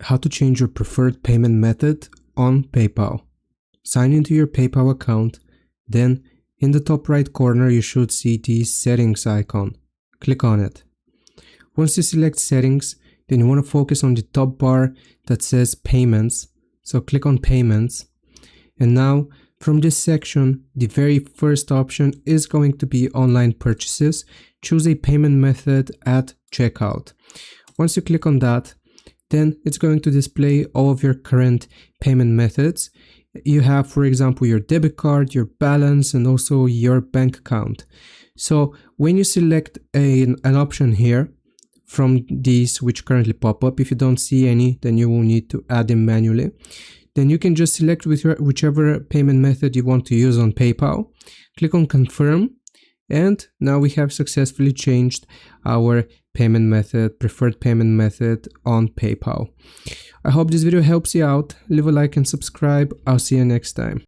how to change your preferred payment method on PayPal. Sign into your PayPal account, then in the top right corner you should see the settings icon. Click on it. Once you select settings, then you want to focus on the top bar that says payments. So click on payments. And now from this section, the very first option is going to be online purchases. Choose a payment method at checkout. Once you click on that, then it's going to display all of your current payment methods. You have, for example, your debit card, your balance, and also your bank account. So when you select an option here from these which currently pop up, if you don't see any, then you will need to add them manually. Then you can just select whichever payment method you want to use on PayPal. Click on confirm. And now we have successfully changed our preferred payment method on PayPal. I hope this video helps you out. Leave a like and subscribe. I'll see you next time.